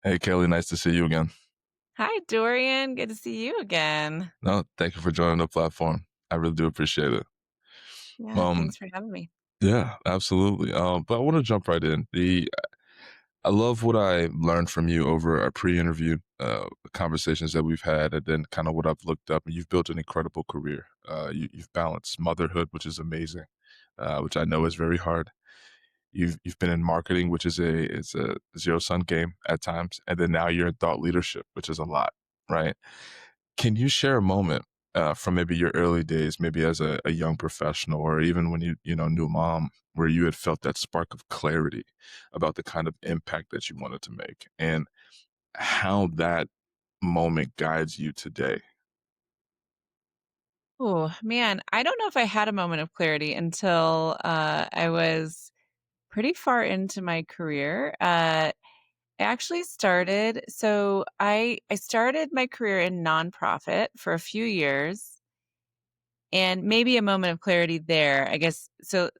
Hey, Kelly, nice to see you again. Hi, Dorian. Good to see you again. No, thank you for joining the platform. I really do appreciate it. Yeah, Um, thanks for having me. yeah, absolutely. But I want to jump right in. I love what I learned from you over our pre-interview conversations that we've had, and then kind of what I've looked up. And you've built an incredible career. You've balanced motherhood, which is amazing, which I know is very hard. You've been in marketing, which is a zero sum game at times, and then now you're in thought leadership, which is a lot, right? Can you share a moment from maybe your early days, maybe as a young professional, or even when you knew mom, where you had felt that spark of clarity about the kind of impact that you wanted to make, and how that moment guides you today? Oh, man, I don't know if I had a moment of clarity until I was pretty far into my career. I actually started, so I started my career in nonprofit for a few years, and maybe a moment of clarity there, I guess. So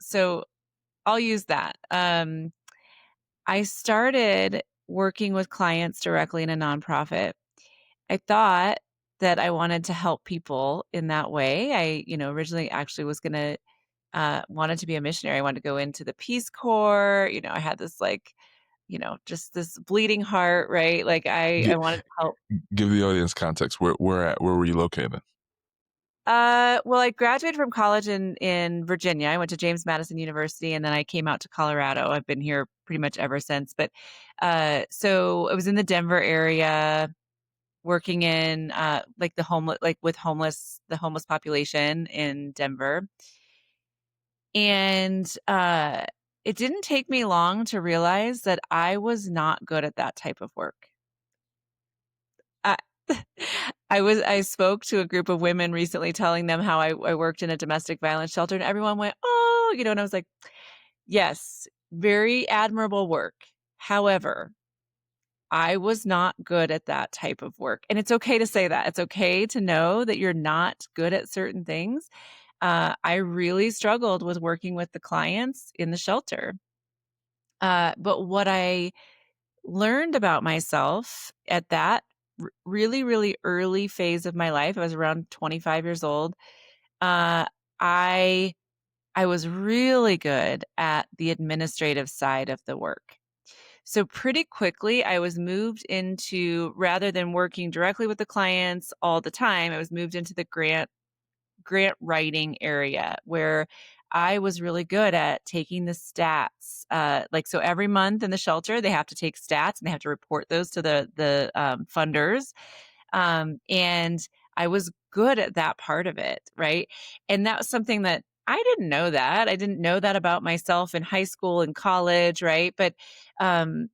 I'll use that. I started working with clients directly in a nonprofit. I thought that I wanted to help people in that way. Originally actually was gonna wanted to be a missionary. I wanted to go into the Peace Corps. I had this just this bleeding heart, right? Like I Gi- wanted to help. Give the audience context. Where were you located? Well, I graduated from college in Virginia. I went to James Madison University, and then I came out to Colorado. I've been here pretty much ever since. But so I was in the Denver area, working in like the homeless population in Denver. And it didn't take me long to realize that I was not good at that type of work. I, I spoke to a group of women recently telling them how I worked in a domestic violence shelter, and everyone went, "Oh," and I was like, "Yes, very admirable work. However, I was not good at that type of work." And it's okay to say that. It's okay to know that you're not good at certain things. I really struggled with working with the clients in the shelter. But what I learned about myself at that really, really early phase of my life, I was around 25 years old. Uh, I I was really good at the administrative side of the work. So pretty quickly, I was moved into, rather than working directly with the clients all the time, I was moved into the grant writing area where I was really good at taking the stats. So every month in the shelter, they have to take stats and they have to report those to the funders. And I was good at that part of it, right? And that was something that I didn't know that. I didn't know that about myself in high school and college, right? But um,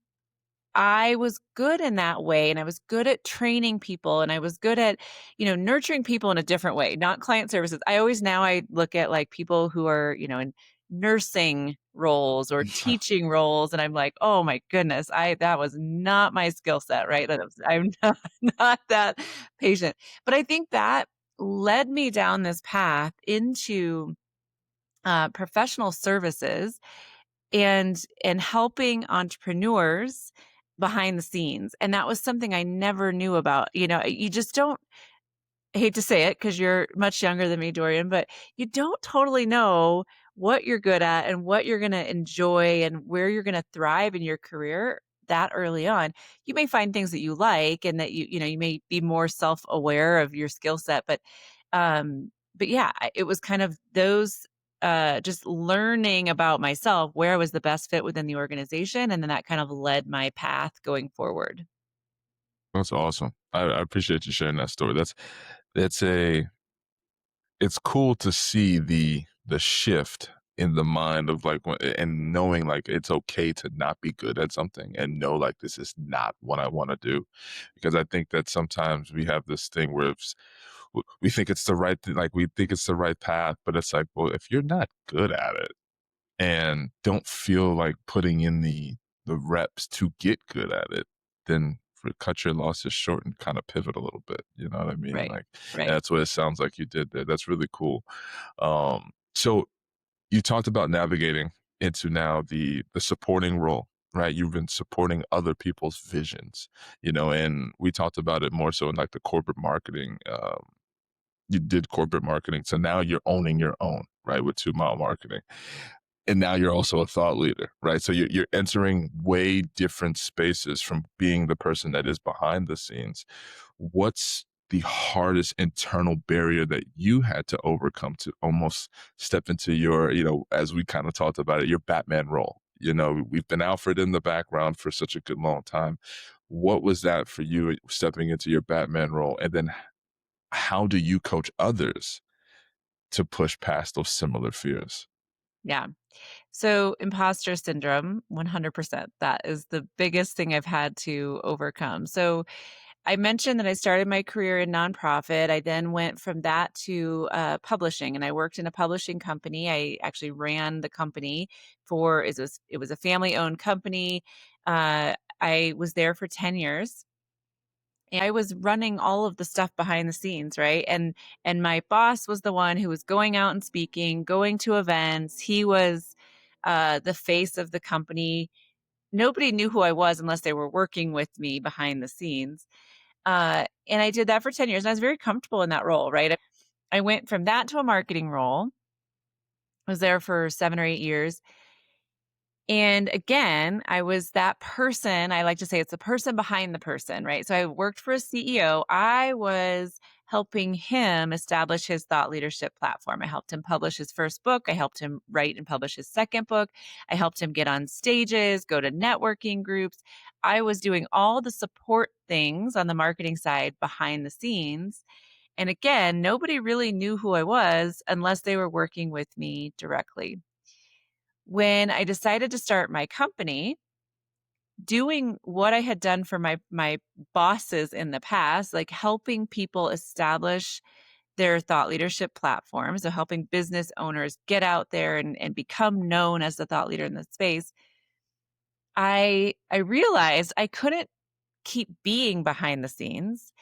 I was good in that way, and I was good at training people, and I was good at, nurturing people in a different way, not client services. I look at like people who are, in nursing roles or teaching roles, and I'm like, "Oh my goodness, I that was not my skill set," right? I'm not, not that patient. But I think that led me down this path into professional services and helping entrepreneurs behind the scenes. And that was something I never knew about. You just don't, I hate to say it because you're much younger than me, Dorian, but you don't totally know what you're good at and what you're going to enjoy and where you're going to thrive in your career that early on. You may find things that you like and that you may be more self-aware of your skill set, but yeah, it was kind of those just learning about myself, where I was the best fit within the organization, and then that kind of led my path going forward. That's awesome. I appreciate you sharing that story. That's a it's cool to see the shift in the mind of like and knowing like it's okay to not be good at something and know like this is not what I want to do, because I think that sometimes we have this thing where we think it's the right thing, like we think it's the right path, but it's like, well, if you're not good at it and don't feel like putting in the reps to get good at it, then cut your losses short and kind of pivot a little bit. You know what I mean? Right. Like, and Right. that's what it sounds like you did there. That's really cool. So you talked about navigating into now the supporting role. right? You've been supporting other people's visions, and we talked about it more so in like the corporate marketing. You did corporate marketing. So now you're owning your own, right? With 2 Mile Marketing. And now you're also a thought leader, right? So you're entering way different spaces from being the person that is behind the scenes. What's the hardest internal barrier that you had to overcome to almost step into your, as we kind of talked about it, your Batman role? We've been Alfred in the background for such a good long time. What was that for you stepping into your Batman role? And then how do you coach others to push past those similar fears? Yeah. So imposter syndrome, 100%. That is the biggest thing I've had to overcome. So I mentioned that I started my career in nonprofit. I then went from that to publishing, and I worked in a publishing company. I actually ran the company for it was a family owned company. I was there for 10 years. And I was running all of the stuff behind the scenes, right? And my boss was the one who was going out and speaking, going to events. He was the face of the company. Nobody knew who I was unless they were working with me behind the scenes. And I did that for 10 years, and I was very comfortable in that role, right? I went from that to a marketing role. I was there for 7 or 8 years. And again, I was that person. I like to say it's the person behind the person, right? So I worked for a CEO. I was helping him establish his thought leadership platform. I helped him publish his first book. I helped him write and publish his second book. I helped him get on stages, go to networking groups. I was doing all the support things on the marketing side behind the scenes. And again, nobody really knew who I was unless they were working with me directly. When I decided to start my company, doing what I had done for my bosses in the past, like helping people establish their thought leadership platforms, so helping business owners get out there and become known as the thought leader in the space, I realized I couldn't keep being behind the scenes.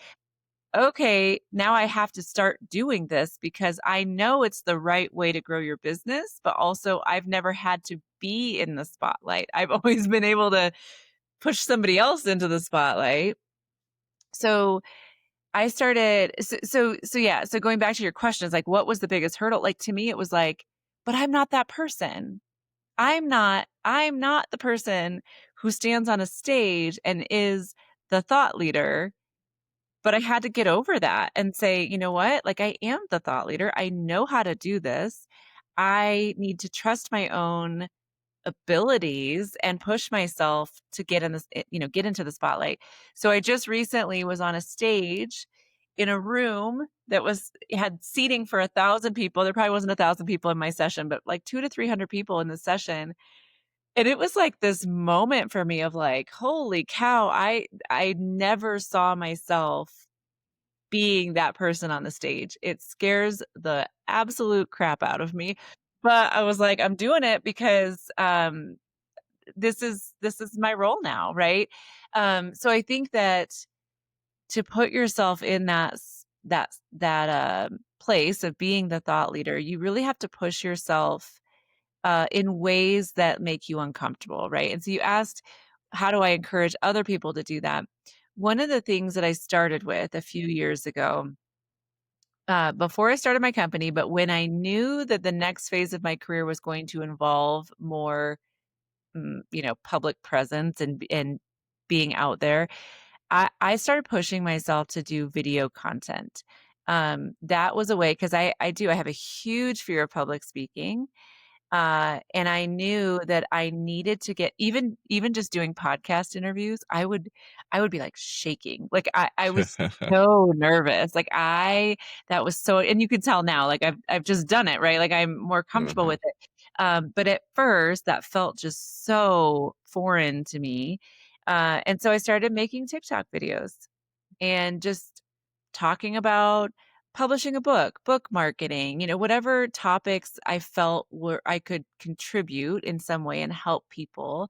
Okay, now I have to start doing this because I know it's the right way to grow your business, but also I've never had to be in the spotlight. I've always been able to push somebody else into the spotlight. So I started so yeah, so going back to your questions, like what was the biggest hurdle? Like to me it was like, but I'm not that person. I'm not the person who stands on a stage and is the thought leader. But I had to get over that and say, "You know what? Like, I am the thought leader. I know how to do this. I need to trust my own abilities and push myself to get in this, get into the spotlight." So I just recently was on a stage in a room that had seating for 1,000 people. There probably wasn't 1,000 people in my session, but like 2 to 300 people in the session. And it was like this moment for me of like, "Holy cow, I never saw myself being that person on the stage." It scares the absolute crap out of me, but I was like, "I'm doing it because, this is my role now," right? So I think that to put yourself in that place of being the thought leader, you really have to push yourself in ways that make you uncomfortable, right? And so you asked, how do I encourage other people to do that? One of the things that I started with a few years ago, before I started my company, but when I knew that the next phase of my career was going to involve more, public presence and being out there, I started pushing myself to do video content. That was a way because I have a huge fear of public speaking. And I knew that I needed to get even just doing podcast interviews, I would be like shaking. Like I was so nervous. Like that was so, and you can tell now, like I've just done it, right? Like I'm more comfortable Mhm. with it. But at first that felt just so foreign to me. And so I started making TikTok videos and just talking about publishing a book, book marketing, whatever topics I felt were I could contribute in some way and help people.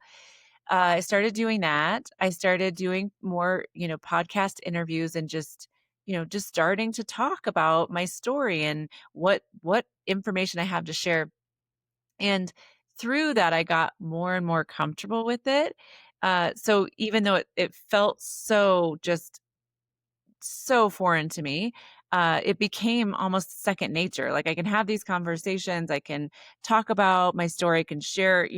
I started doing that. I started doing more, podcast interviews and just starting to talk about my story and what information I have to share. And through that, I got more and more comfortable with it. So even though it felt so just so foreign to me. It became almost second nature. Like I can have these conversations, I can talk about my story, I can share,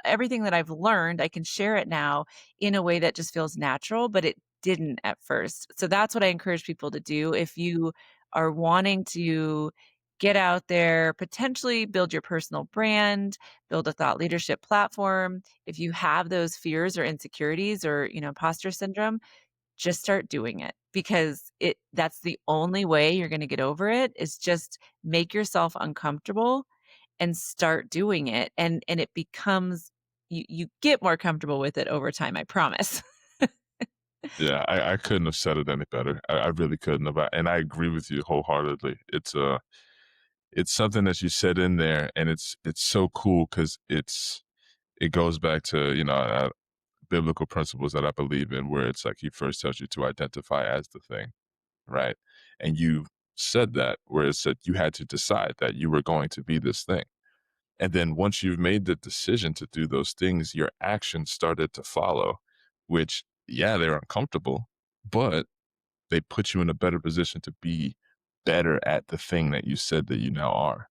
everything that I've learned, I can share it now in a way that just feels natural, but it didn't at first. So that's what I encourage people to do. If you are wanting to get out there, potentially build your personal brand, build a thought leadership platform, if you have those fears or insecurities or, imposter syndrome, just start doing it because that's the only way you're gonna get over it is just make yourself uncomfortable and start doing it, and it becomes you get more comfortable with it over time, I promise. Yeah, I couldn't have said it any better. I really couldn't have, and I agree with you wholeheartedly. It's something that you said in there, and it's so cool because it goes back to, biblical principles that I believe in, where it's like he first tells you to identify as the thing, right? And you said that, where it said you had to decide that you were going to be this thing. And then once you've made the decision to do those things, your actions started to follow, which, yeah, they're uncomfortable, but they put you in a better position to be better at the thing that you said that you now are.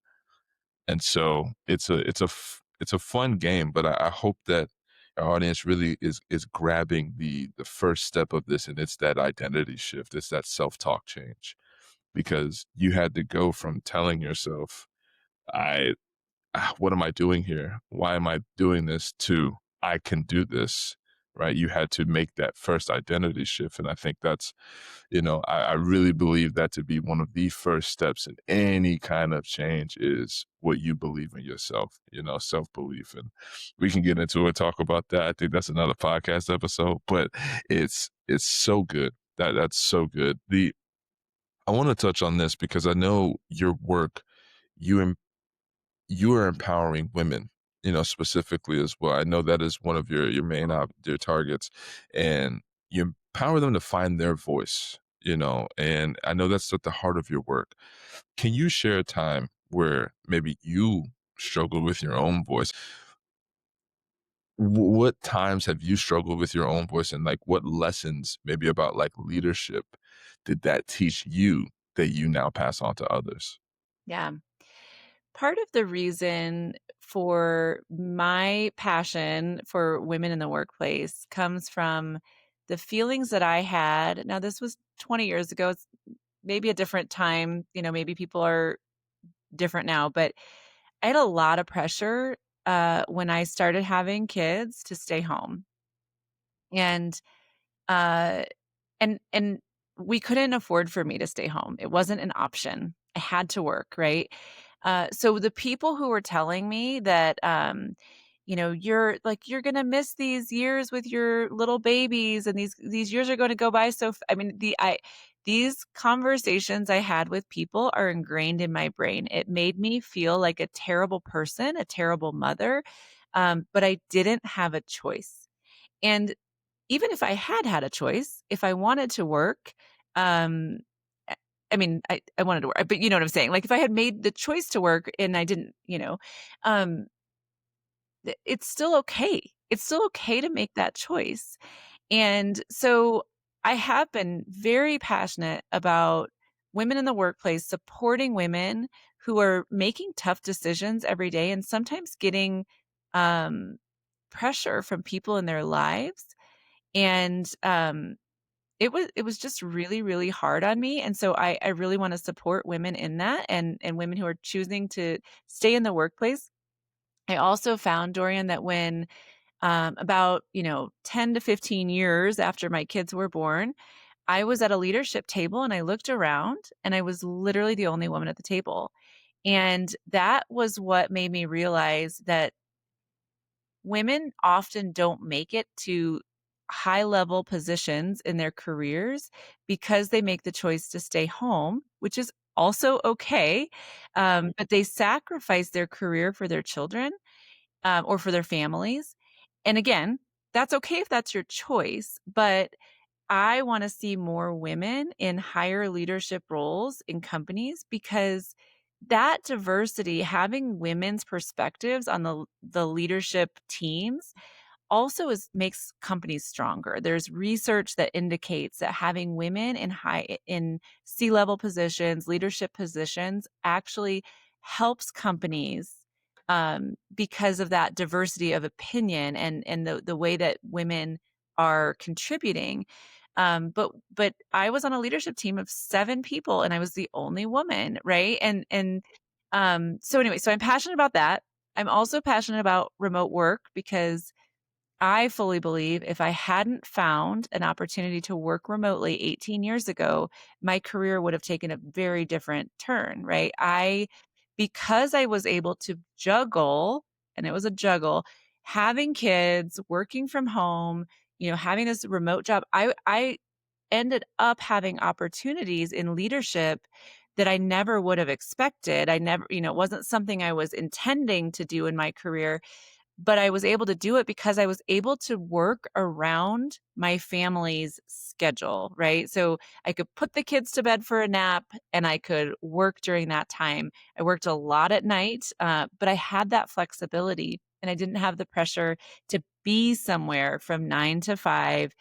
And so it's a fun game, but I hope that our audience really is grabbing the first step of this, and it's that identity shift. It's that self-talk change because you had to go from telling yourself, I what am I doing here? Why am I doing this? To I can do this, right? You had to make that first identity shift. And I think that's, I really believe that to be one of the first steps in any kind of change is what you believe in yourself, self belief. And we can get into it, talk about that. I think that's another podcast episode, but it's so good. That's so good. I want to touch on this because I know your work, you you are empowering women, specifically as well. I know that is one of your main your targets, and you empower them to find their voice. And I know that's at the heart of your work. Can you share a time where maybe you struggled with your own voice? What times have you struggled with your own voice, and like what lessons, maybe about like leadership, did that teach you that you now pass on to others? Yeah. Part of the reason for my passion for women in the workplace comes from the feelings that I had. Now, this was 20 years ago. It's maybe a different time. Maybe people are different now, but I had a lot of pressure when I started having kids to stay home. And uh, and we couldn't afford for me to stay home. It wasn't an option. I had to work, right? So the people who were telling me that, you're gonna miss these years with your little babies, and these years are going to go by so. I mean, these conversations I had with people are ingrained in my brain. It made me feel like a terrible person, a terrible mother, but I didn't have a choice. And even if I had had a choice, if I wanted to work, um, I I mean, I wanted to work, but you know what I'm saying? Like, if I had made the choice to work and I didn't, um, it's still okay. It's still okay to make that choice. And so I have been very passionate about women in the workplace, supporting women who are making tough decisions every day and sometimes getting um, pressure from people in their lives and, it was just really, really hard on me, and so I really wanna support women in that and women who are choosing to stay in the workplace. I also found, Dorian, that when, about, 10 to 15 years after my kids were born, I was at a leadership table and I looked around and I was literally the only woman at the table, and that was what made me realize that women often don't make it to high level positions in their careers because they make the choice to stay home, which is also okay. But they sacrifice their career for their children or for their families. And again, that's okay if that's your choice, but I want to see more women in higher leadership roles in companies because that diversity, having women's perspectives on the leadership teams also makes companies stronger. There's research that indicates that having women in C-level positions, leadership positions actually helps companies because of that diversity of opinion and the way that women are contributing. But I was on a leadership team of 7 people and I was the only woman, right? So anyway, so I'm passionate about that. I'm also passionate about remote work because I fully believe if I hadn't found an opportunity to work remotely 18 years ago, my career would have taken a very different turn, right? Because I was able to juggle, and it was a juggle, having kids, working from home, having this remote job, I ended up having opportunities in leadership that I never would have expected. I never, it wasn't something I was intending to do in my career, but I was able to do it because I was able to work around my family's schedule, right? So I could put the kids to bed for a nap and I could work during that time. I worked a lot at night, but I had that flexibility and I didn't have the pressure to be somewhere from 9 to 5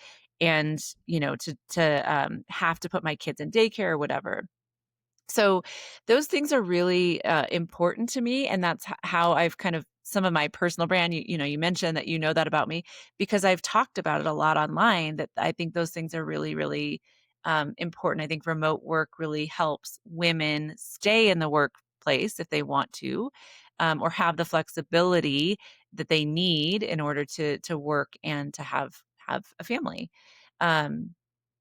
and, to have to put my kids in daycare or whatever. So those things are really important to me, and that's how I've kind of some of my personal brand. You mentioned that you know that about me because I've talked about it a lot online. That I think those things are really, really important. I think remote work really helps women stay in the workplace if they want to, or have the flexibility that they need in order to work and to have a family. Um,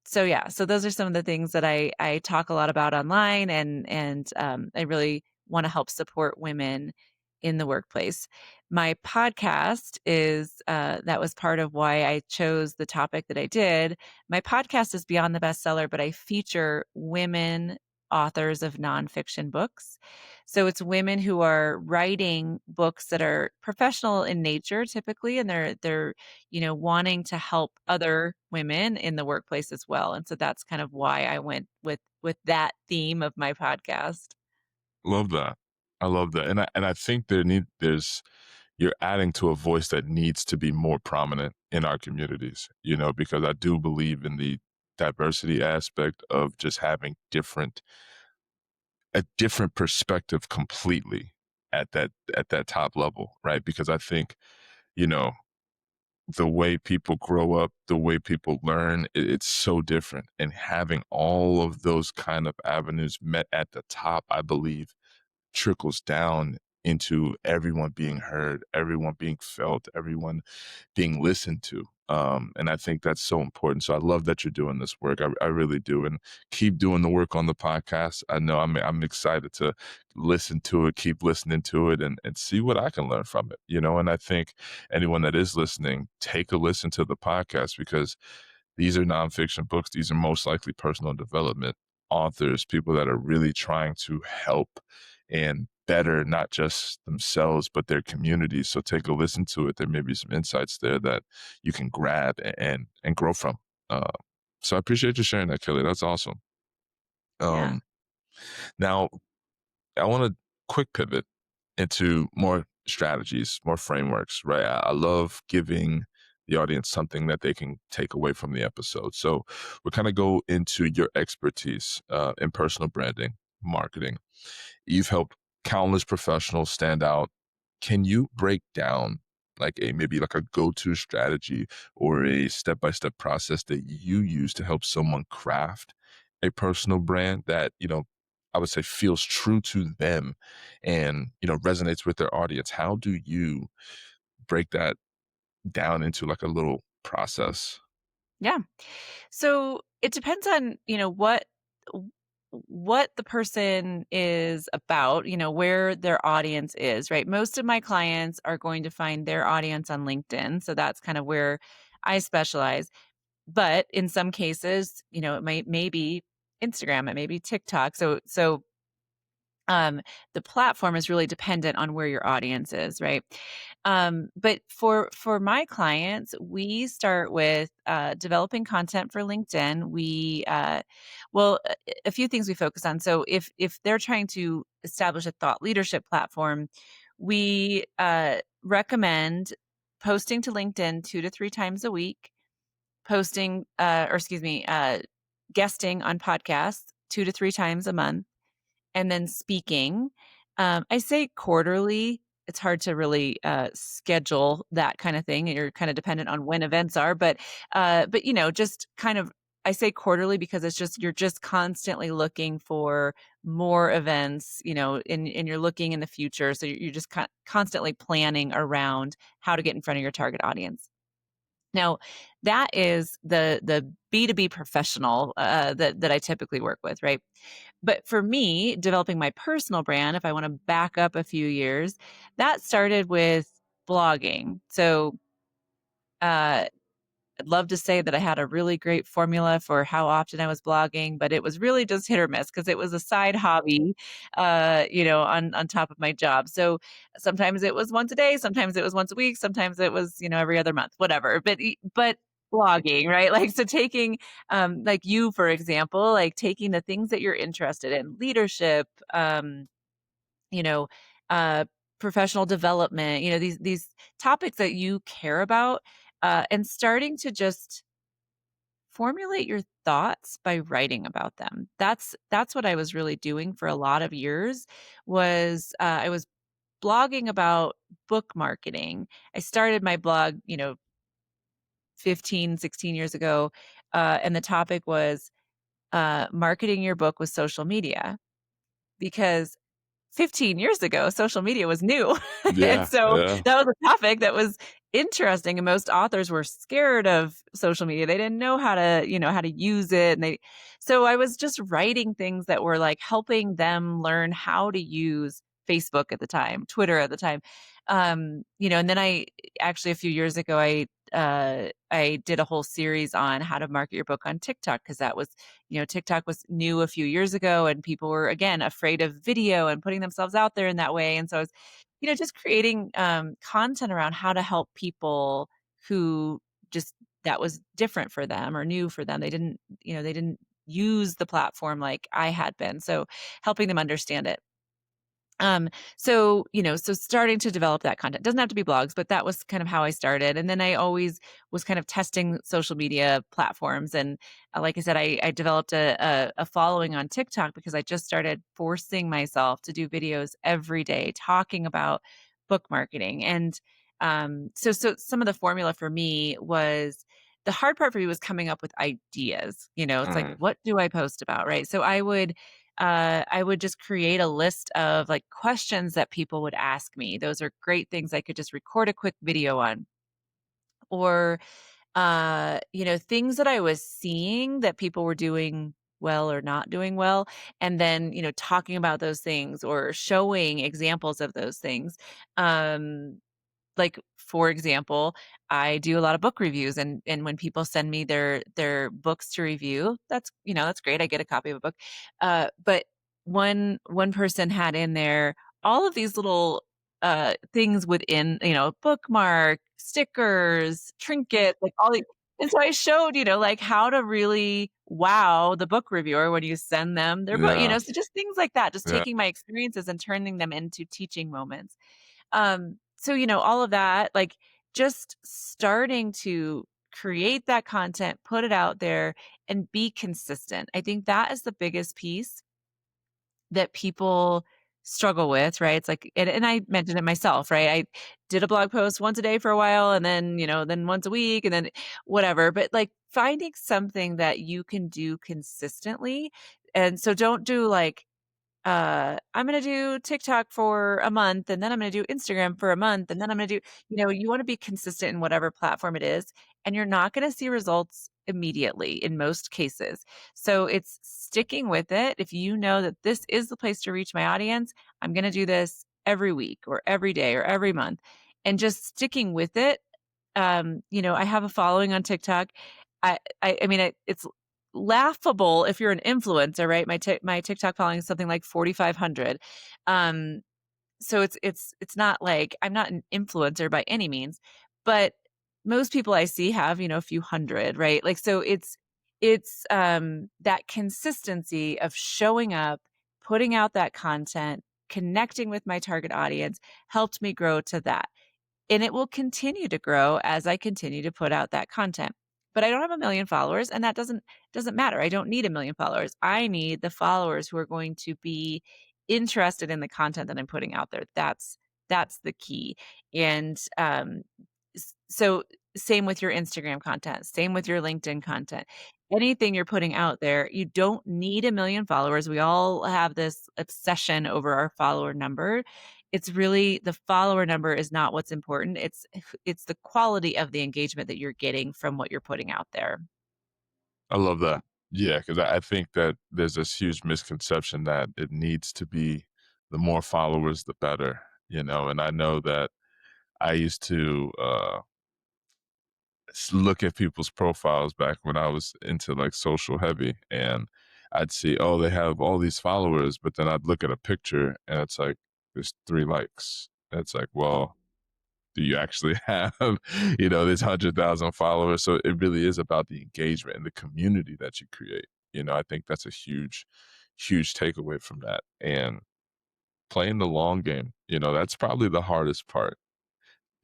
so yeah, so those are some of the things that I talk a lot about online and I really wanna help support women in the workplace. My podcast is, that was part of why I chose the topic that I did. My podcast is Beyond the Bestseller, but I feature women authors of nonfiction books. So it's women who are writing books that are professional in nature typically, and they're wanting to help other women in the workplace as well. And so that's kind of why I went with that theme of my podcast. Love that. I love that, and I think there's you're adding to a voice that needs to be more prominent in our communities, because I do believe in the diversity aspect of just having a different perspective completely at that top level, right? Because I think, you know, the way people grow up, the way people learn, it's so different. And having all of those kind of avenues met at the top, I believe trickles down into everyone being heard, everyone being felt, everyone being listened to. And I think that's so important. So I love that you're doing this work. I really do. And keep doing the work on the podcast. I know I'm excited to listen to it, keep listening to it and see what I can learn from it. And I think anyone that is listening, take a listen to the podcast because these are nonfiction books. These are most likely personal development authors, people that are really trying to help and better not just themselves but their communities. So take a listen to it. There may be some insights there that you can grab and grow from. Uh, so I appreciate you sharing that, Kelly. That's awesome. Yeah. Um, Now I want to quick pivot into more strategies, more frameworks. Right? I love giving the audience something that they can take away from the episode. So we kind of go into your expertise in personal branding, marketing. You've helped countless professionals stand out. Can you break down like a maybe like a go-to strategy or a step-by-step process that you use to help someone craft a personal brand that, I would say feels true to them and, resonates with their audience? How do you break that down into like a little process? Yeah. So it depends on, what the person is about, where their audience is, right? Most of my clients are going to find their audience on LinkedIn. So that's kind of where I specialize. But in some cases, it may be Instagram, it may be TikTok. So Um, the platform is really dependent on where your audience is, right? But for my clients, we start with developing content for LinkedIn. Well, a few things we focus on. So if they're trying to establish a thought leadership platform, we recommend posting to LinkedIn 2 to 3 times a week, posting, or excuse me, guesting on podcasts 2 to 3 times a month, and then speaking. I say quarterly. It's hard to really schedule that kind of thing. You're kind of dependent on when events are, but just kind of. I say quarterly because it's just you're just constantly looking for more events, and you're looking in the future. So you're just constantly planning around how to get in front of your target audience. Now, that is the B2B professional that I typically work with, right? But for me, developing my personal brand, if I want to back up a few years, that started with blogging. So uh, I'd love to say that I had a really great formula for how often I was blogging, but it was really just hit or miss because it was a side hobby, on top of my job. So sometimes it was once a day, sometimes it was once a week, sometimes it was, every other month, whatever. But blogging, right? Like so taking like you, for example, like taking the things that you're interested in, leadership, you know, uh, professional development, these topics that you care about, and starting to just formulate your thoughts by writing about them. That's what I was really doing for a lot of years. Was I was blogging about book marketing. I started my blog, 15, 16 years ago, and the topic was marketing your book with social media because 15 years ago, social media was new. And Yeah, so yeah, that was a topic that was interesting, and most authors were scared of social media. They didn't know how to use it. So I was just writing things that were like helping them learn how to use Facebook at the time, Twitter at the time. And then I actually a few years ago I did a whole series on how to market your book on TikTok because that was TikTok was new a few years ago and people were, again, afraid of video and putting themselves out there in that way. And so I was, just creating content around how to help people who just that was different for them or new for them. They didn't use the platform like I had been. So helping them understand it. So starting to develop that content doesn't have to be blogs, but that was kind of how I started. And then I always was kind of testing social media platforms. And like I said, I developed a following on TikTok because I just started forcing myself to do videos every day talking about book marketing. And so some of the formula for me was the hard part for me was coming up with ideas. It's like, mhm, what do I post about? Right. So I would just create a list of like questions that people would ask me. Those are great things I could just record a quick video on. Or, things that I was seeing that people were doing well or not doing well. And then, talking about those things or showing examples of those things. Like, for example, I do a lot of book reviews, and when people send me their books to review, that's great. I get a copy of a book. But one person had in there all of these little things within, bookmark, stickers, trinkets, like all these. And so I showed, like how to really wow the book reviewer when you send them their book, yeah, so just things like that, just yeah, taking my experiences and turning them into teaching moments. So all of that, like just starting to create that content, put it out there and be consistent. I think that is the biggest piece that people struggle with, right? It's like, and I mentioned it myself, right? I did a blog post once a day for a while and then once a week and then whatever, but like finding something that you can do consistently. And so don't do like, I'm gonna do TikTok for a month, and then I'm gonna do Instagram for a month, and then I'm gonna do, you wanna be consistent in whatever platform it is, and you're not gonna see results immediately in most cases. So it's sticking with it. If you know that this is the place to reach my audience, I'm gonna do this every week or every day or every month, and just sticking with it. I have a following on TikTok. I mean, it's laughable if you're an influencer, right? My TikTok following is something like 4,500. Um, so it's not like I'm not an influencer by any means, but most people I see have, a few hundred, right? Like, so it's that consistency of showing up, putting out that content, connecting with my target audience helped me grow to that. And it will continue to grow as I continue to put out that content. But I don't have a million followers, and that doesn't matter. I don't need a million followers. I need the followers who are going to be interested in the content that I'm putting out there. That's the key. And so same with your Instagram content, same with your LinkedIn content. Anything you're putting out there, you don't need a million followers. We all have this obsession over our follower number. It's really the follower number is not what's important. It's the quality of the engagement that you're getting from what you're putting out there. I love that. Yeah, because I think that there's this huge misconception that it needs to be the more followers, the better, and I know that I used to, look at people's profiles back when I was into, like, social heavy, and I'd see, "Oh, they have all these followers," but then I'd look at a picture, and it's like, there's 3 likes. And it's like, well, do you actually have, this 100,000 followers? So it really is about the engagement and the community that you create. I think that's a huge, huge takeaway from that. And playing the long game, that's probably the hardest part,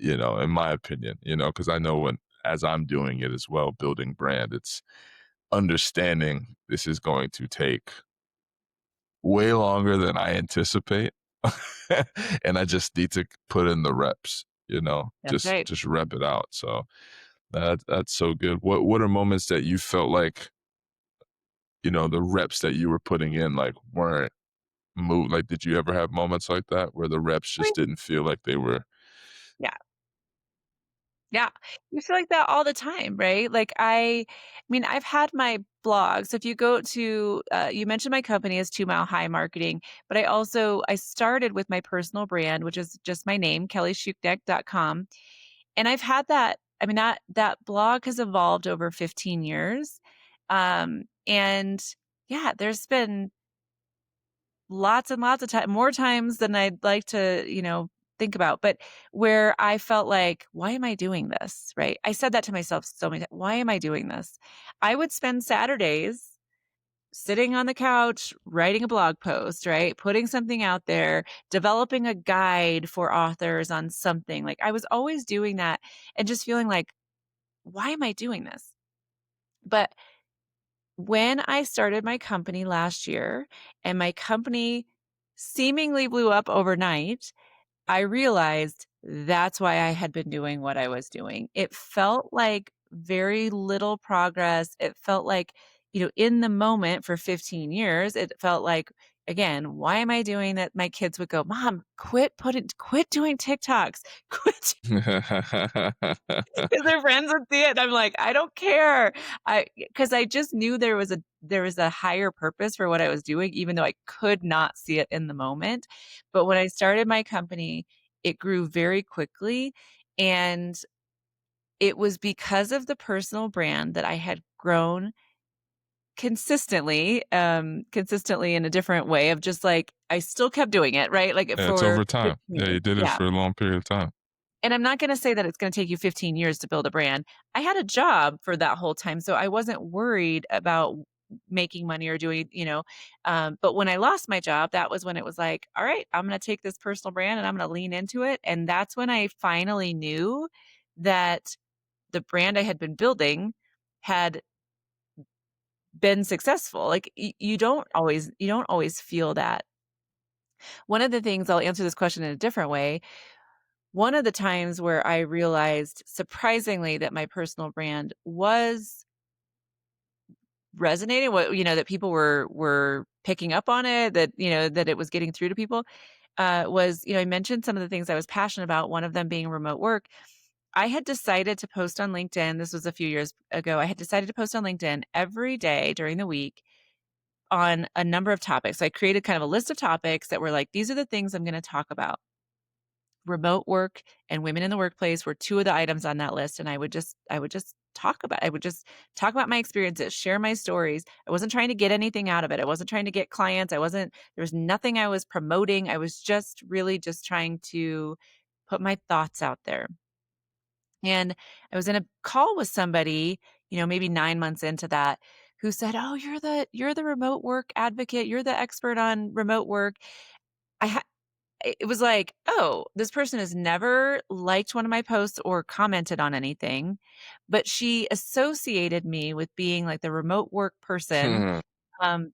in my opinion, because I know as I'm doing it as well, building brand, it's understanding this is going to take way longer than I anticipate. And I just need to put in the reps, That's just right. just rep it out. So that's so good. What are moments that you felt like, the reps that you were putting in like weren't move like did you ever have moments like that where the reps Oh, just didn't feel like they were yeah. Yeah. You feel like that all the time, right? Like I mean, I've had my blog. So if you go to you mentioned my company is 2 Mile High Marketing, but I started with my personal brand, which is just my name, kellyschuknecht.com. And I've had that I mean, that blog has evolved over 15 years. And yeah, there's been lots and lots of time more times than I'd like to, think about, but where I felt like, "Why am I doing this?" Right? I said that to myself so many times. "Why am I doing this?" I would spend Saturdays sitting on the couch, writing a blog post, right? Putting something out there, developing a guide for authors on something. Like, I was always doing that and just feeling like, "Why am I doing this?" But when I started my company last year and my company seemingly blew up overnight, I realized that's why I had been doing what I was doing. It felt like very little progress. It felt like, in the moment for 15 years, it felt like, again, why am I doing that? My kids would go, "Mom, quit doing TikToks. Quit." 'Cause their friends would see it, and I'm like, "I don't care." Because I just knew there was a higher purpose for what I was doing, even though I could not see it in the moment. But when I started my company, it grew very quickly, and it was because of the personal brand that I had grown consistently in a different way of just, like, I still kept doing it, right? Like, yeah, it's for over time. 15 Yeah, years. you did it Yeah. for a long period of time. And I'm not gonna say that it's gonna take you 15 years to build a brand. I had a job for that whole time, so I wasn't worried about making money or doing, but when I lost my job, that was when it was like, "All right, I'm gonna take this personal brand and I'm gonna lean into it." And that's when I finally knew that the brand I had been building had been successful. Like, you don't always feel that. One of the things I'll answer this question in a different way. One of the times where I realized surprisingly that my personal brand was resonating, that people were picking up on it, that it was getting through to people, was, I mentioned some of the things I was passionate about, one of them being remote work. I had decided to post on LinkedIn, this was a few years ago, I had decided to post on LinkedIn every day during the week on a number of topics. So I created kind of a list of topics that were like, "These are the things I'm gonna talk about." Remote work and women in the workplace were 2 of the items on that list, and I would just I would just talk about my experiences, share my stories. I wasn't trying to get anything out of it. I wasn't trying to get clients. There was nothing I was promoting. I was just really just trying to put my thoughts out there. And I was in a call with somebody, maybe 9 months into that, who said, "Oh, you're the remote work advocate. You're the expert on remote work." I ha it was like, "Oh, this person has never liked one of my posts or commented on anything," but she associated me with being like the remote work person,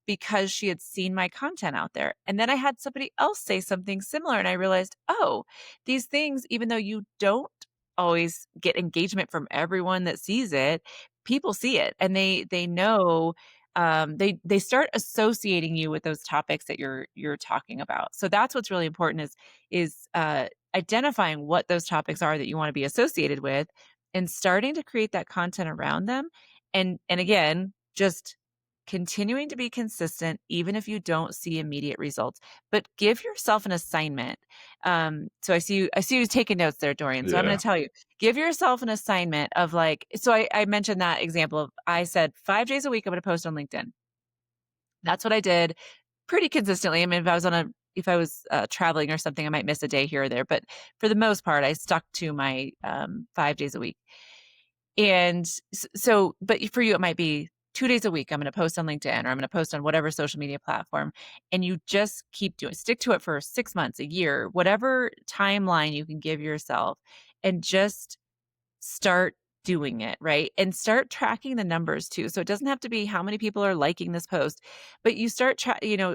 because she had seen my content out there. And then I had somebody else say something similar, and I realized, oh, these things, even though you don't always get engagement from everyone that sees it, people see it and they know. They start associating you with those topics that you're talking about. So that's what's really important is identifying what those topics are that you want to be associated with, and starting to create that content around them. And again, just continuing to be consistent even if you don't see immediate results, but give yourself an assignment. So I see you taking notes there, Dorian. So I'm going Yeah. to tell you, give yourself an assignment of like, so I mentioned that example of, I said 5 days a week I'm going to post on LinkedIn. That's what I did pretty consistently. I mean, if I was traveling or something, I might miss a day here or there, but for the most part, I stuck to my 5 days a week. And but for you, it might be 2 days a week. I'm going to post on LinkedIn, or I'm going to post on whatever social media platform. And you just stick to it for 6 months, a year, whatever timeline you can give yourself, and just start doing it, right? And start tracking the numbers too. So it doesn't have to be how many people are liking this post, but you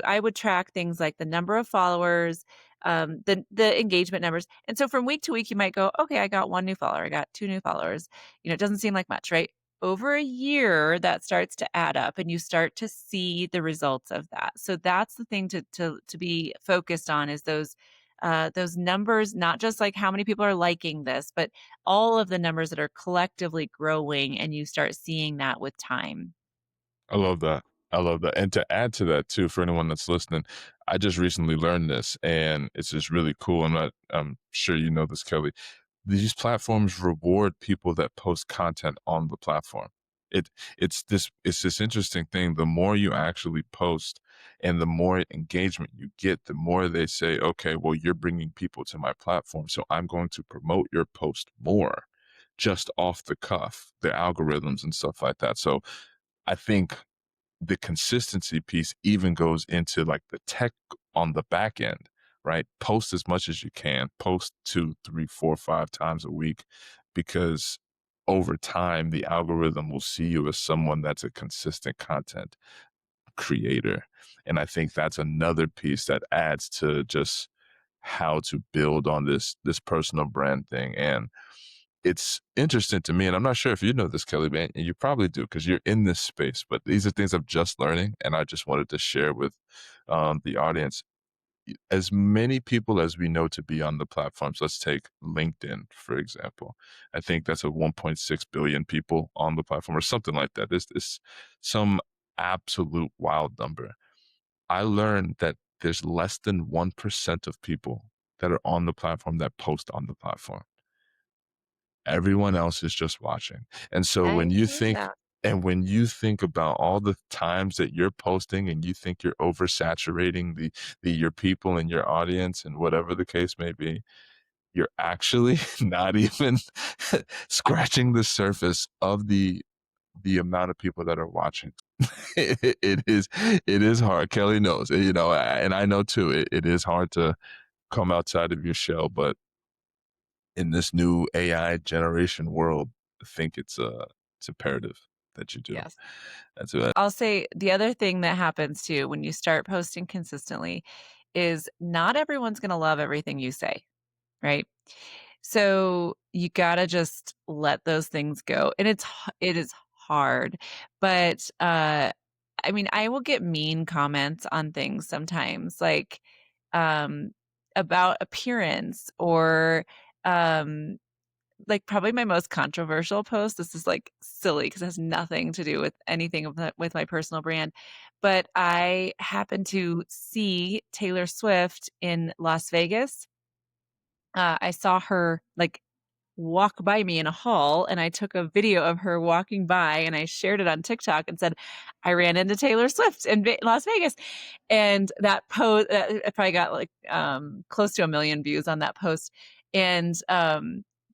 I would track things like the number of followers, the engagement numbers. And so from week to week, you might go, okay, I got one new follower, I got two new followers. It doesn't seem like much, right? Over a year, that starts to add up, and you start to see the results of that. So that's the thing to be focused on, is those numbers, not just like how many people are liking this, but all of the numbers that are collectively growing, and you start seeing that with time. I love that. I love that. And to add to that too, for anyone that's listening, I just recently learned this and it's just really cool. I'm sure you know this, Kelly. These platforms reward people that post content on the platform. It it's this interesting thing. The more you actually post and the more engagement you get, the more they say, okay, well, you're bringing people to my platform, so I'm going to promote your post more, just off the cuff, the algorithms and stuff like that. So I think the consistency piece even goes into like the tech on the back end, right? Post as much as you can, post 2, 3, 4, 5 times a week, because over time, the algorithm will see you as someone that's a consistent content creator. And I think that's another piece that adds to just how to build on this personal brand thing. And it's interesting to me, and I'm not sure if you know this, Kelly, man, and you probably do because you're in this space, but these are things I'm just learning, and I just wanted to share with the audience. As many people as we know to be on the platforms, let's take LinkedIn, for example. I think that's a 1.6 billion people on the platform or something like that. This some absolute wild number. I learned that there's less than 1% of people that are on the platform that post on the platform. Everyone else is just watching. And so I when you hear think that. when you think about all the times that you're posting and you think you're oversaturating the your people and your audience and whatever the case may be, you're actually not even scratching the surface of the amount of people that are watching. It is hard. Kelly knows, and I know too. It is hard to come outside of your shell, but in this new AI generation world, I think it's imperative that you do. Yes. That's it. I'll say the other thing that happens too when you start posting consistently is not everyone's going to love everything you say, right? So you gotta just let those things go, and it is hard, but, I mean, I will get mean comments on things sometimes, like, um, about appearance, or, um, like, probably my most controversial post, this is, like, silly because it has nothing to do with anything with my personal brand, but I happened to see Taylor Swift in Las Vegas. I saw her, like, walk by me in a hall, and I took a video of her walking by, and I shared it on TikTok and said, "I ran into Taylor Swift in Las Vegas." And that post, it probably got like close to 1 million views on that post. And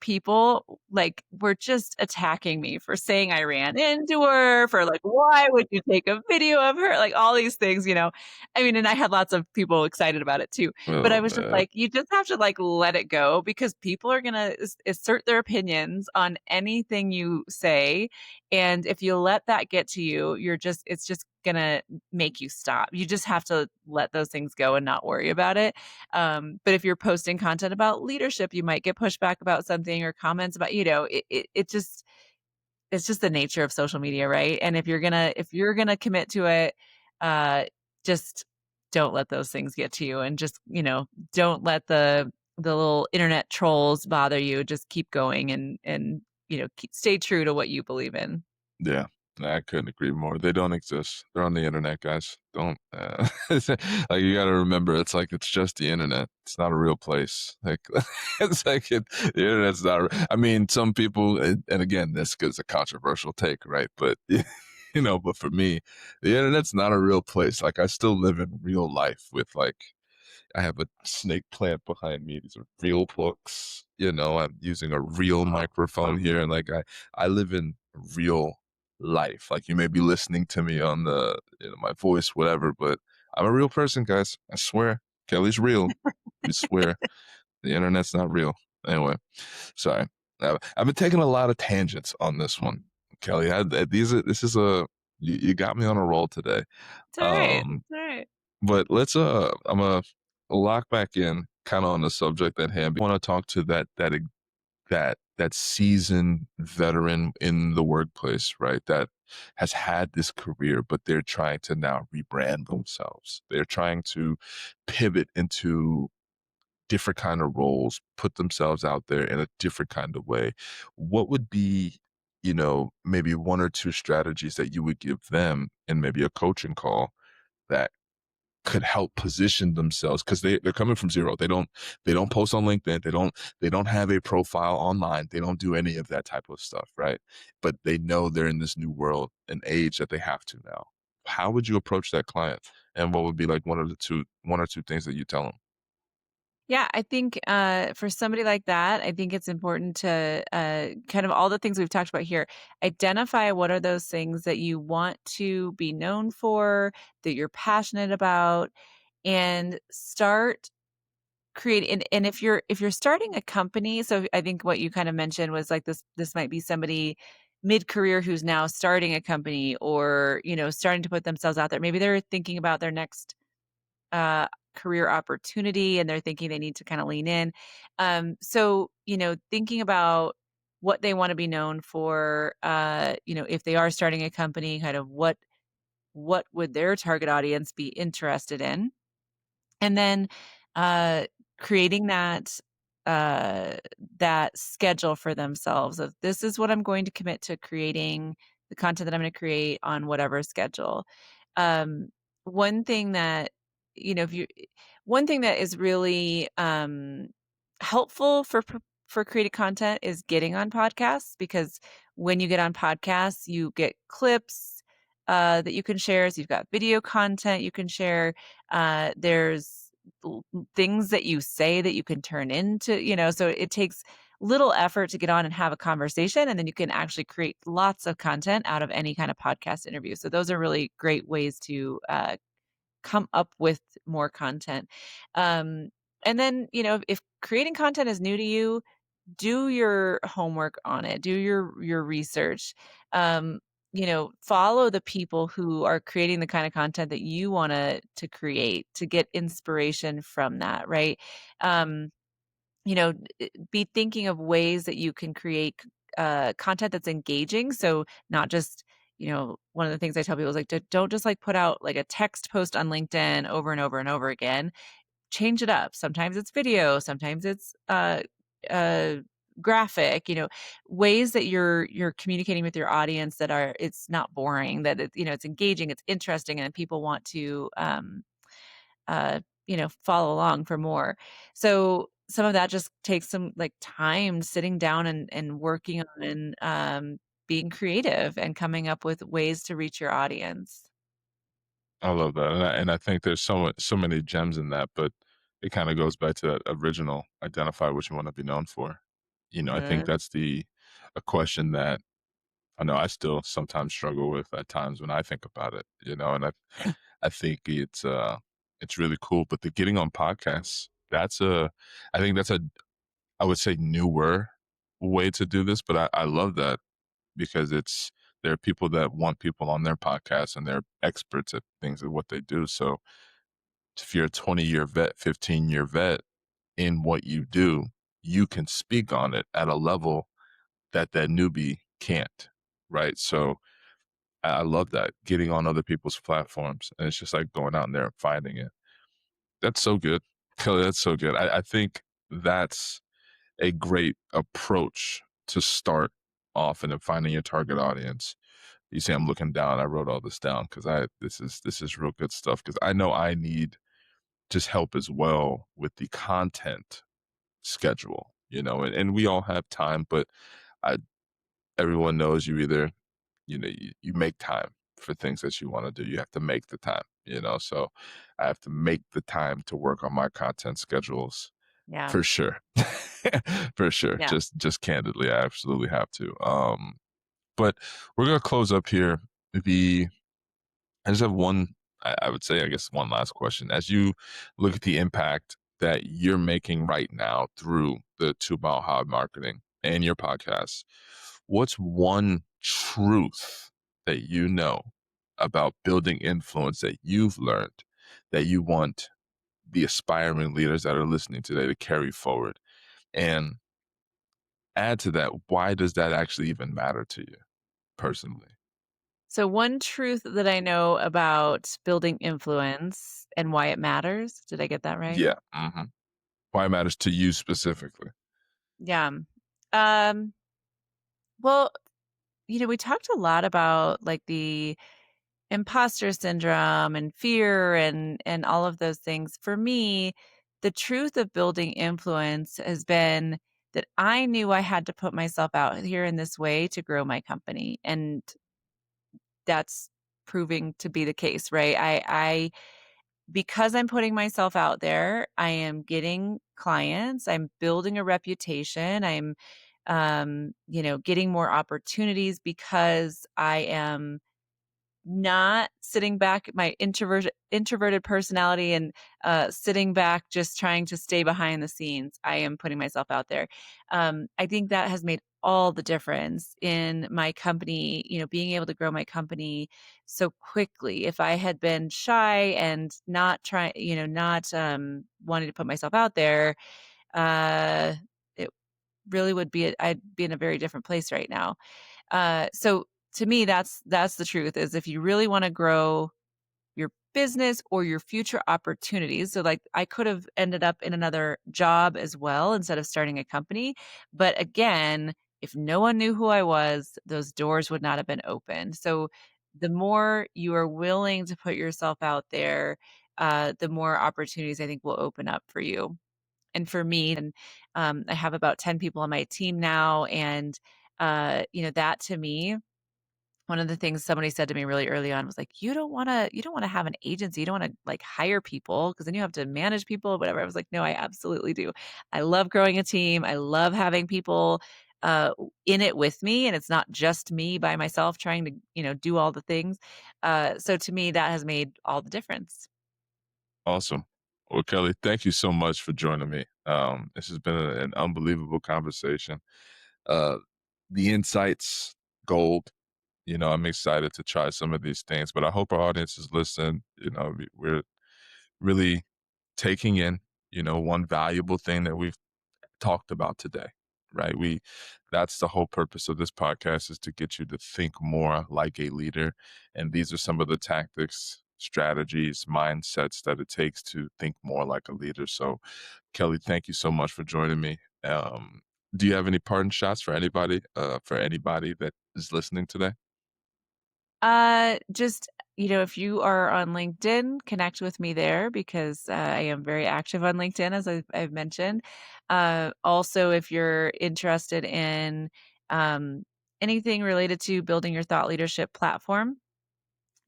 people like were just attacking me for saying I ran into her, for like, why would you take a video of her? Like all these things, you know. I mean, and I had lots of people excited about it too. But I Oh was just man. like, you just have to like let it go because people are gonna assert their opinions on anything you say. And if you let that get to you, it's just gonna make you stop. You just have to let those things go and not worry about it. But if you're posting content about leadership, you might get pushback about something or comments about, it just it's just the nature of social media, right? And if you're gonna commit to it, uh, just don't let those things get to you, and just don't let the little internet trolls bother you. Just keep going and stay true to what you believe in. Yeah, I couldn't agree more. They don't exist. They're on the internet, guys. Don't like you got to remember. It's like it's just the internet. It's not a real place. Like it's like the internet's not. I mean, some people, and again, this is a controversial take, right? But but for me, the internet's not a real place. Like I still live in real life with like I have a snake plant behind me. These are real books. I'm using a real microphone here, and like I live in real life. Like you may be listening to me on my voice, whatever, but I'm a real person, guys. I swear. Kelly's real. We swear. The internet's not real. Anyway, sorry. I've been taking a lot of tangents on this one, Kelly. This is you got me on a roll today. It's all right. Um, It's all right. but I'm gonna lock back in kind of on the subject at hand. I want to talk to that seasoned veteran in the workplace, right? That has had this career, but they're trying to now rebrand themselves. They're trying to pivot into different kind of roles, put themselves out there in a different kind of way. What would be, maybe one or two strategies that you would give them in maybe a coaching call that could help position themselves because they're coming from zero. They don't post on LinkedIn. They don't have a profile online. They don't do any of that type of stuff, right? But they know they're in this new world and age that they have to now. How would you approach that client? And what would be like one or two things that you tell them? Yeah, I think, for somebody like that, I think it's important to, kind of all the things we've talked about here, identify what are those things that you want to be known for, that you're passionate about, and start creating. And if you're starting a company, so I think what you kind of mentioned was like this might be somebody mid-career who's now starting a company, or, starting to put themselves out there. Maybe they're thinking about their next uh, career opportunity, and they're thinking they need to kind of lean in. So, thinking about what they want to be known for, if they are starting a company, kind of what would their target audience be interested in? And then uh, creating uh, that schedule for themselves of, this is what I'm going to commit to creating, the content that I'm going to create on whatever schedule. Um, one thing that if you one thing that is really helpful for creating content is getting on podcasts, because when you get on podcasts, you get clips that you can share. So you've got video content you can share. There's things that you say that you can turn into, so it takes little effort to get on and have a conversation, and then you can actually create lots of content out of any kind of podcast interview. So those are really great ways to come up with more content. Um, and then, if creating content is new to you, do your homework on it, do your research. Follow the people who are creating the kind of content that you want to create, to get inspiration from that, right? Um, be thinking of ways that you can create content that's engaging. So not just, one of the things I tell people is like, don't just like put out like a text post on LinkedIn over and over and over again. Change it up. Sometimes it's video, sometimes it's uh graphic, ways that you're communicating with your audience, that are it's not boring, that it's engaging, it's interesting, and people want to follow along for more. So some of that just takes some, like, time sitting down and working on, being creative and coming up with ways to reach your audience. I love that, and I think there's so many gems in that, but it kinda goes back to that original, identify what you wanna be known for. I think Mhm. that's the a question that I know I still sometimes struggle with at times when I think about it, and I think it's really cool, but the getting on podcasts, I think that's I would say newer way to do this, but I love that because there are people that want people on their podcast and they're experts at things at what they do. So if you're a 20-year vet, 15-year vet in what you do, you can speak on it at a level that that newbie can't, right? So I love that getting on other people's platforms, and it's just like going out in there and finding it. That's so good, Kelly. That's so good. I think that's a great approach to start off and then finding your target audience. You see, I'm looking down. I wrote all this down because I this is real good stuff because I know I need just help as well with the content schedule, and we all have time, but I everyone knows you either, you make time for things that you want to do. You have to make the time, so I have to make the time to work on my content schedules Yeah. for sure. For sure. Yeah. Just candidly, I absolutely have to. But we're gonna close up here. The I just have one, I would say, I guess, one last question. As you look at the impact that you're making right now through the 2 Mile High marketing and your podcast, what's one truth that you know about building influence that you've learned that you want the aspiring leaders that are listening today to carry forward? And add to that, why does that actually even matter to you personally? So one truth that I know about building influence and why it matters, did I get that right? Yeah. Why it matters to you specifically. Yeah. Um, well, we talked a lot about, like, the imposter syndrome and fear and all of those things. For me, the truth of building influence has been that I knew I had to put myself out here in this way to grow my company, and that's proving to be the case, right? I because I'm putting myself out there, I am getting clients, I'm building a reputation, I'm getting more opportunities because I am not sitting back, my introverted personality and, sitting back just trying to stay behind the scenes. I am putting myself out there. I think that has made all the difference in my company, being able to grow my company so quickly. If I had been shy and not trying, not, wanting to put myself out there, uh, it really would be I'd be in a very different place right now. So to me, that's the truth is if you really wanna grow your business or your future opportunities, so, like, I could have ended up in another job as well instead of starting a company, but again, if no one knew who I was, those doors would not have been open. So the more you are willing to put yourself out there, the more opportunities I think will open up for you and for me. And I have about 10 people on my team now, and that to me, one of the things somebody said to me really early on was like, you don't want to have an agency. You don't want to, like, hire people because then you have to manage people, whatever. I was like, no, I absolutely do. I love growing a team. I love having people in it with me, and it's not just me by myself trying to, do all the things. So to me, that has made all the difference. Awesome. Well, Kelly, thank you so much for joining me. This has been an unbelievable conversation. Uh, the insights, gold. I'm excited to try some of these things, but I hope our audience is listening. We're really taking in, one valuable thing that we've talked about today, right? That's the whole purpose of this podcast is to get you to think more like a leader. And these are some of the tactics, strategies, mindsets that it takes to think more like a leader. So, Kelly, thank you so much for joining me. Do you have any parting shots for anybody that is listening today? Just If you are on LinkedIn, connect with me there because I am very active on LinkedIn, as I've mentioned. Also, if you're interested in um, anything related to building your thought leadership platform,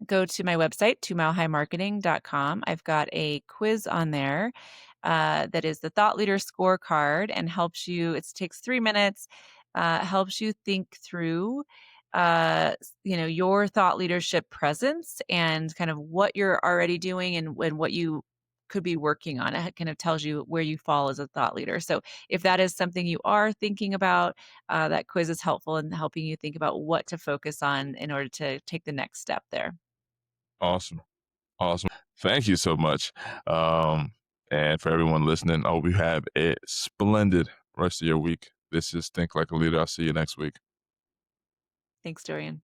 go to my website, 2milehighmarketing.com. I've got a quiz on there that is the Thought Leader Scorecard and helps you, it takes 3 minutes, helps you think through your thought leadership presence and kind of what you're already doing and what you could be working on. It kind of tells you where you fall as a thought leader. So if that is something you are thinking about, that quiz is helpful in helping you think about what to focus on in order to take the next step there. Awesome. Awesome. Thank you so much. Um, and for everyone listening, I hope you have a splendid rest of your week. This is Think Like a Leader. I'll see you next week. Thanks, Dorian.